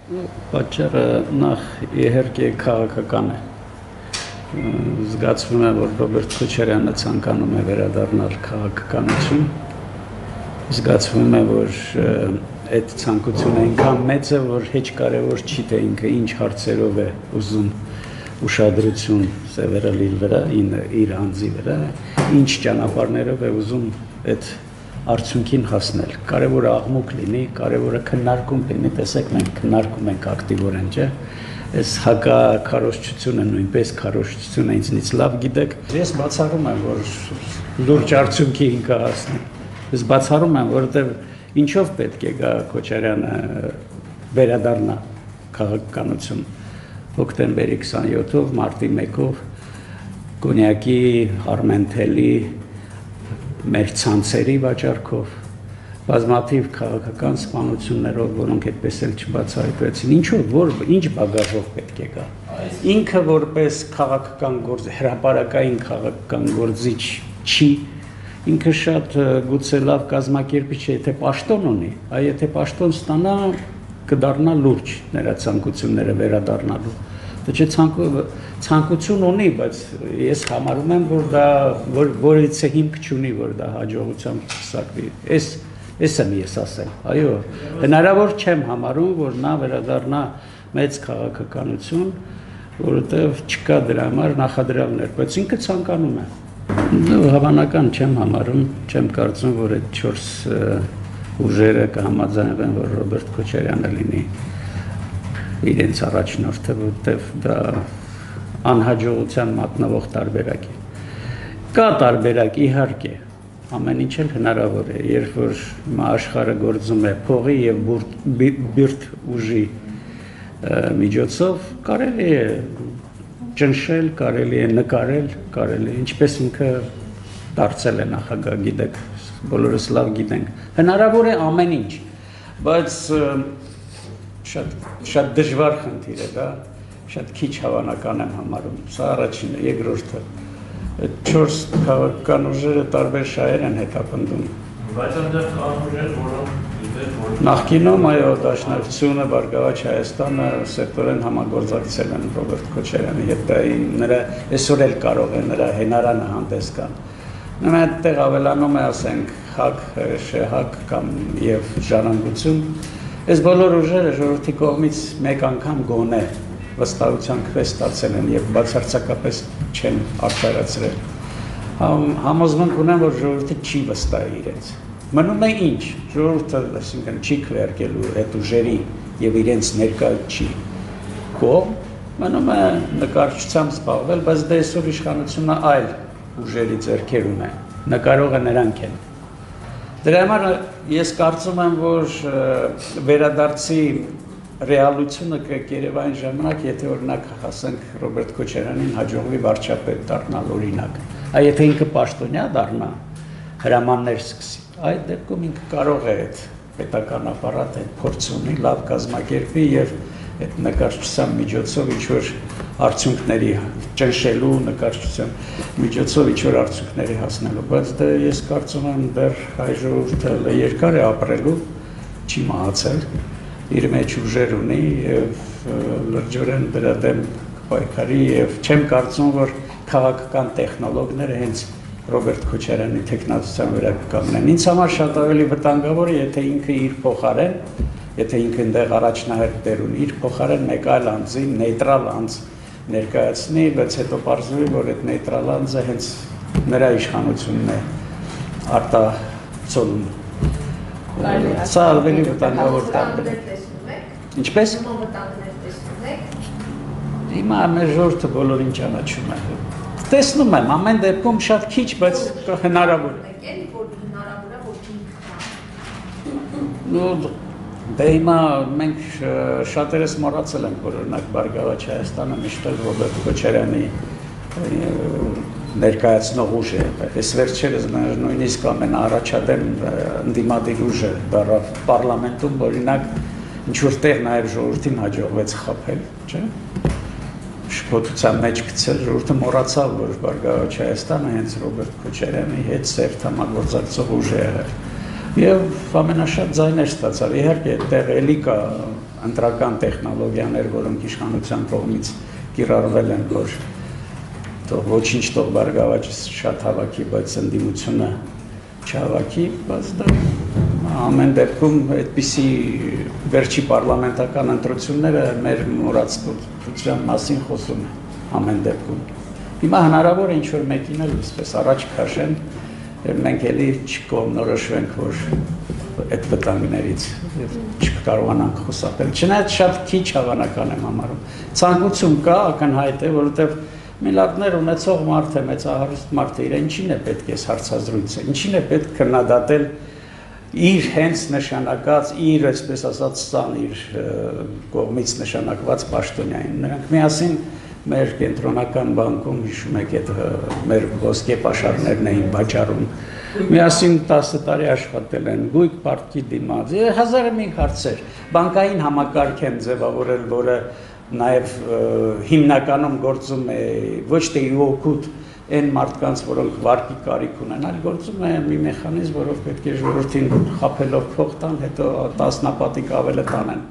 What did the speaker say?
Պատճառը նախ իհարկե քաղաքական է։ Զգացվում է, որ Ռոբերտ Քոչարյանը ցանկանում է վերադառնալ քաղաքականություն։ Զգացվում է, որ այդ ցանկությունը այնքան մեծ է, որ հեչ կարևոր չի, թե ինքը ինչ հարցերով է ուզում ուշադրություն սևեռել իր վրա, իր անձի վրա, ինչ ճանապարհներով է ուզում այդ արդյունքին հասնել։ Կարևորը աղմուկ լինի, կարևորը քննարկում լինի, տեսեք մենք քննարկում ենք ակտիվորեն, չէ՞։ Այս հակաքարոզչությունը նույնպես քարոզչություն է, ինձնից լավ գիտեք։ Ես բացառում եմ, որ լուրջ արդյունքի ինքը հասնի։ Ես բացառում եմ, որովհետև ինչով պետք է գա Քոչարյանը վերադառնա քաղաքականություն հոկտեմբերի 27-ով, մարտի 1-ով, կոնյակի, արմենթելի, մեր ցանցերի վաճառքով, բազմաթիվ քաղաքական սպանություններով, որոնք այդպես էլ չբացահայտվեցին, ինչ բագաժով պետք է գա։ Ինքը որպես քաղաքական գործ, հրապարակային քաղաքական գործիչ չի, ինքը շատ գուցե լավ կազմակերպիչ է, եթե պաշտոն ունի, եթե պաշտոն ստանա, կդառնա լուրջ նրա ցանկությունները վերադառնալու։ Դա չէ ցանկություն ունի, բայց ես համարում եմ, որ դա որից է հիմք չունի, որ դա հաջողությամբ կսակվի։ Էս եմ ես ասել։ Այո, հնարավոր չեմ համարում, որ նա վերադառնա մեծ քաղաքականություն, որովհետև չկա դրա համար նախադրյալներ, բայց ինքը ցանկանում է։ Հավանական չեմ համարում, չեմ կարծում, որ այդ 4 ուժերը կհամաձայնվեն, որ Ռոբերտ Քոչարյանը լինի իրենց առաջնորդը, որտեղ դա անհաջողության մատնվող տարբերակ է։ Կա տարբերակ, իհարկե, ամեն ինչ էլ հնարավոր է, երբ որ աշխարհը գործում է փողի եւ բիրտ ուժի միջոցով, կարելի է ճնշել, կարելի է նկարել, կարելի է, ինչպես ինքը դարձել է նախագահ, գիտեք, բոլորս լավ գիտենք։ Հնարավոր է ամեն ինչ, բայց շատ դժվար խնդիր է դա, շատ քիչ հավանական եմ համարում, սա առաջինը, երկրորդը, 4 քաղաքական ուժերը տարբեր շահեր են հետապնդում։ Բայց այնտեղ կան ուժեր, որոնք նախկինում, այո, Դաշնակցությունը, Բարգավաճ Հայաստանը սերտորեն համագործակցել են Ռոբերտ Քոչարյանի հետ, դա նրա այսօր էլ կարող է նրա հենարանը հանդես գան։ Նույն այդտեղ ավելանում է, ասենք, ՀԱԿ, ՇՀԱԿ կամ եւ ժառանգություն։ Այս բոլոր ուժերը ժողովրդի կողմից մեկ անգամ գոնե վստահության քվե ստացել են եւ բացարձակապես չեն արտարացրել։ Համոզմունք ունեմ, որ ժողովուրդը չի վստահ իրենց։ Մնում է ինչ, ժողովուրդը, այսինքն, չի քվեարկելու այդ ուժերի եւ իրենց ներկա չի կողմ, մնում է նկարչությամբ զբաղվել, բայց դա այսօր իշխանությունը այլ ուժերի ձեռքերում է, նկարողը նրանք են։ Դրա համար ես կարծում եմ, որ վերադարձի ռեալությունը կերևային ժամանակ, եթե օրինակ ասենք Ռոբերտ Քոչարյանին հաջողվի վարչապետ դառնալ օրինակ, եթե ինքը պաշտոնյա դառնա, հրամաններ սկսի, այդ դեպքում ինքը կարող է այդ պետական ապարատը փորձ ունի, լավ կազմակերպի եւ այդ նկարչության միջոցով ինչ-որ արդյունքների ճնշելու, նկարչության միջոցով ինչ-որ արդյունքների հասնելու, բայց դա ես կարծում եմ դեռ հայ ժողովուրդը երկար է ապրելու, չի մահացել, իր մեջ ուժեր ունի եւ լրջորեն դրա դեմ պայքարի եւ չեմ կարծում, որ քաղաքական տեխնոլոգները հենց Ռոբերտ Քոչարյանի տեխնացության վրա կկանգնեն։ Ինձ համար շատ ավելի վտանգավոր է, եթե ինքը իր փոխարեն, եթե ինքը այնտեղ առաջնահերթ դեր ունի, իր փոխարեն մեկ այլ անձի, նեյտրալ անձ ներկայացնի, բայց հետո պարզվի, որ այդ նեյտրալ անձը հենց նրա իշխանությունն է արտացոլում։ Սա ավելի վտանգավոր տարբերակ։ Ինչպես։ Հիմա մեր ժողովուրդը բոլորին ճանաչում է։ Տեսնում եմ, ամեն դեպքում շատ քիչ, բայց հնարավոր է։ Դե հիմա մենք շատերս մոռացել ենք, որ օրինակ Բարգավաճ Հայաստանը միշտ էլ Ռոբերտ Քոչարյանի ներկայացնող ուժ է։ Այս վերջերս նույնիսկ ամենաառաջադեմ ընդդիմադիր ուժը դառավ պարլամենտում, օրինակ ինչ-որ տեղ նաև ժողովրդին հաջողվեց խաբել, չէ՞։ Շփոթության մեջ գցել, ժողովուրդը մոռացավ, որ Բարգավաճ Հայաստանը հենց Ռոբերտ Քոչարյանի հետ սերտ համագործակցող ուժ է եղել։ Եվ ամենաշատ ձայներ ստացավ, իհարկե այդտեղ էլի կա ընտրական տեխնոլոգիաներ, որոնք իշխանության կողմից կիրառվել են, որ ոչինչ թող բարգավաճ շատ հավաքի, բայց ընդդիմությունը չհավաքի, բայց դա ամեն դեպքում այդպիսի վերջի պարլամենտական ընտրությունները մեր մոռացության մասին խոսում է ամեն դեպքում։ Հիմա հնարավոր է ինչ-որ մեկին էլ այսպես առաջ քաշեն, մենք էլի չկողմնորոշվենք, որ այդ վտանգներից չկարողանանք խուսափել։ Չնայած շատ քիչ հավանական եմ համարում։ Ցանկություն կա, ակնհայտ է, որովհետև միլիարդներ ունեցող մարդ է, մեծահարուստ մարդ է, իր ինչին է պետք է հարցազրույցը, ինչին է պետք քննադատել իր հենց նշանակած, իր, այսպես ասած, սան իր կողմից նշանակված պաշտոնյային։ Նրանք միասին մեր կենտրոնական բանկում, հիշում եք, այդ մեր ոսկե պաշարներն էին վաճառում, միասին 10 տարի աշխատել են, գույք պարտքի դիմաց, հազար մի հարցեր, բանկային համակարգ են ձևավորել, որը նաև հիմնականում գործում է ոչ թե իօգուտ այն մարդկանց, որոնք վարկի կարիք ունեն, այլ գործում է մի մեխանիզմ, որով պետք է ժողովրդին խաբելով փող տան, հետո տասնապատիկ ավելը տանեն։